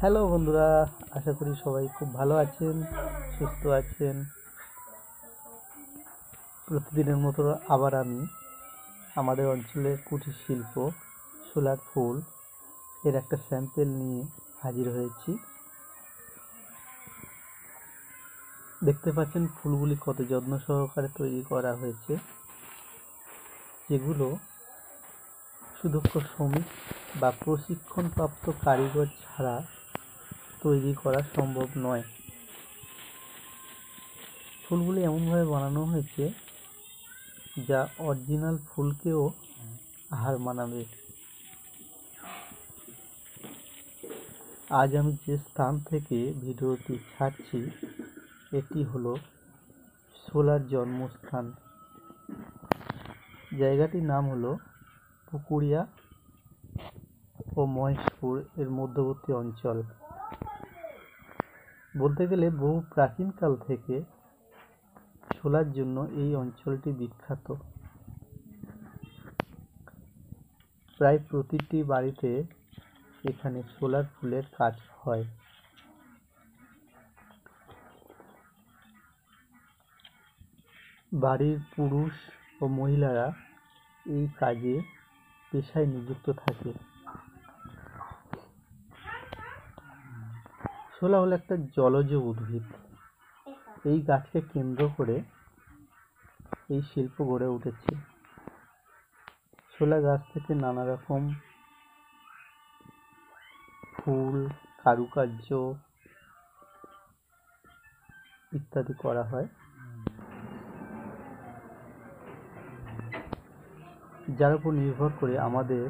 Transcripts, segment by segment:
Hello বন্ধুরা, আশা করি সবাই খুব ভালো আছেন, সুস্থ আছেন। প্রতিদিনের মতো আবার আমি আমাদের অঞ্চলের কুটির শিল্প শোলার ফুল এর একটা স্যাম্পেল নিয়ে হাজির হয়েছি। দেখতে পাচ্ছেন ফুলগুলি কত যত্ন সহকারে তৈরি করা হয়েছে, যেগুলো সুদক্ষ শ্রমিক বা প্রশিক্ষণপ্রাপ্ত কারিগর ছাড়া তৈরি করা সম্ভব নয়। ফুলগুলি এমনভাবে বানানো হয়েছে যা অরিজিনাল ফুলকেও হার মানাবে। আজ আমি যে স্থান থেকে ভিডিওটি ছাড়ছি এটি হলো শোলার জন্মস্থান। জায়গাটির নাম হলো পুকুরিয়া ও মহেশপুর এর মধ্যবর্তী অঞ্চল। বলতে গেলে বহু প্রাচীনকাল থেকে শোলার জন্য এই অঞ্চলটি বিখ্যাত। প্রায় প্রতিটি বাড়িতে এখানে শোলার ফুলের কাজ হয়। বাড়ির পুরুষ ও মহিলারা এই কাজে পেশায় নিযুক্ত থাকে। শোলা হলো একটা জলজ উদ্ভিদ। এই গাছকে কেন্দ্র করে এই শিল্প গড়ে উঠেছে। শোলা গাছ থেকে নানা রকম ফুল, কারুকার্য ইত্যাদি করা হয়, যার উপর নির্ভর করে আমাদের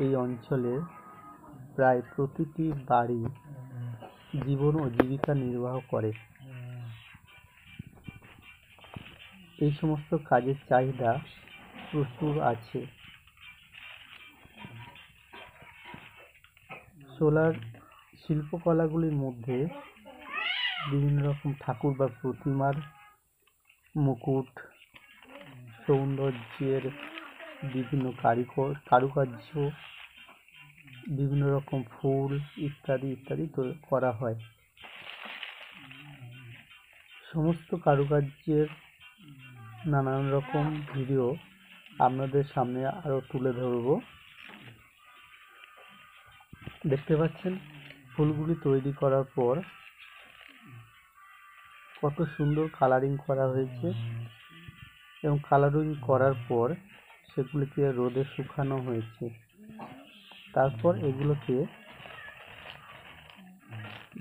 এই অঞ্চলের প্রায় প্রতিটি বাড়ি জীবন ও জীবিকা নির্বাহ করে। এই সমস্ত কাজের চাহিদা প্রচুর আছে। শোলার শিল্পকলাগুলির মধ্যে বিভিন্ন রকম ঠাকুর বা প্রতিমার মুকুট, সৌন্দর্যের বিভিন্ন কারুকার্য, বিভিন্ন রকম ফুল ইত্যাদি ইত্যাদি করা হয়। সমস্ত কারুকার্যের নানান রকম ভিডিও আপনাদের সামনে আরও তুলে ধরব। দেখতে পাচ্ছেন ফুলগুলি তৈরি করার পর কত সুন্দর কালারিং করা হয়েছে, এবং কালারিং করার পর সেগুলিকে রোদে শুকানো হয়েছে। তারপর এগুলোকে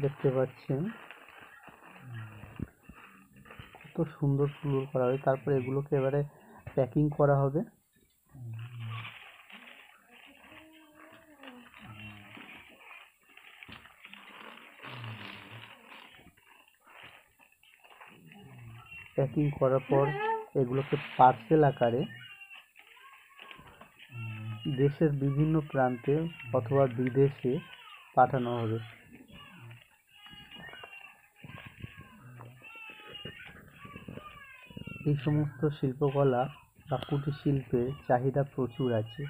দেখতে পাচ্ছেন কত সুন্দর ফুল করা হয়। তারপর এগুলোকে এবারে প্যাকিং করা হবে। প্যাকিং করার পর এগুলোকে পার্সেল আকারে দেশের বিভিন্ন প্রান্তে অথবা বিদেশে পাঠানো হবে। এই সমস্ত শিল্পকলা বা কুটির শিল্পের চাহিদা প্রচুর আছে,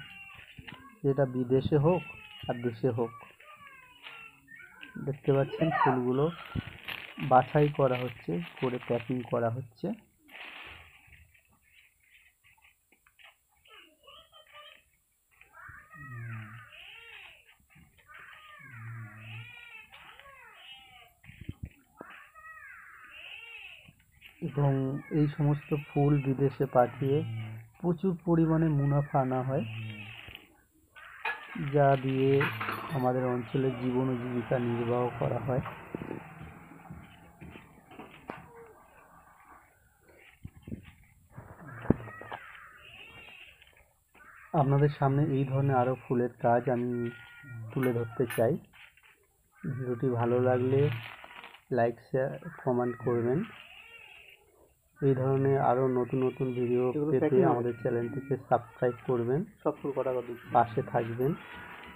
যেটা বিদেশে হোক আর দেশে হোক। দেখতে পাচ্ছেন ফুলগুলো বাছাই করা হচ্ছে, করে প্যাকিং করা হচ্ছে। এবং এই সমস্ত ফুল বিদেশে পাঠিয়ে প্রচুর পরিমাণে মুনাফা আনা হয়, যা দিয়ে আমাদের অঞ্চলের জীবন ও জীবিকা নির্বাহ করা হয়। আপনাদের সামনে এই ধরনের আরও ফুলের কাজ আমি তুলে ধরতে চাই। ভিডিওটি ভালো লাগলে লাইক, শেয়ার, কমেন্ট করবেন। এই ধরনের আরও নতুন নতুন ভিডিও পেতে আমাদের চ্যানেলটিকে সাবস্ক্রাইব করবেন, পাশে থাকবেন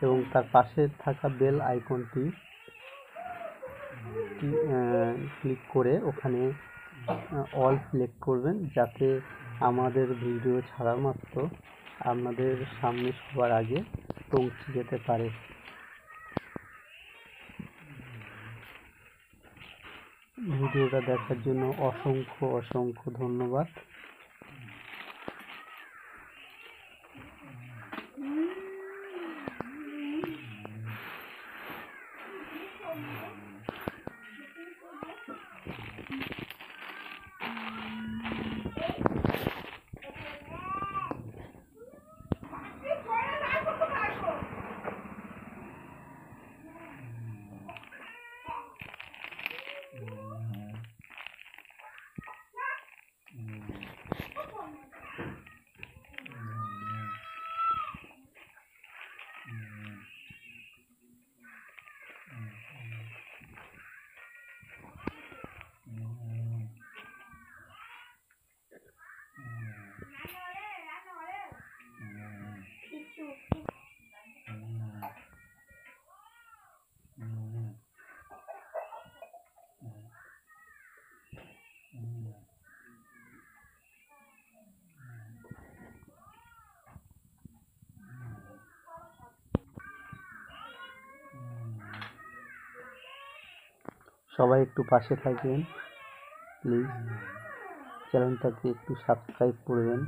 এবং তার পাশে থাকা বেল আইকনটি ক্লিক করে ওখানে অল সিলেক্ট করবেন, যাতে আমাদের ভিডিও ছাড়া মাত্র আপনাদের সামনে সবার আগে পৌঁছে যেতে পারে। ভিডিওটা দেখার জন্য অসংখ্য অসংখ্য ধন্যবাদ। সবাই একটু পাশে থাকবেন প্লিজ, চ্যানেলটাকে একটু সাবস্ক্রাইব করবেন।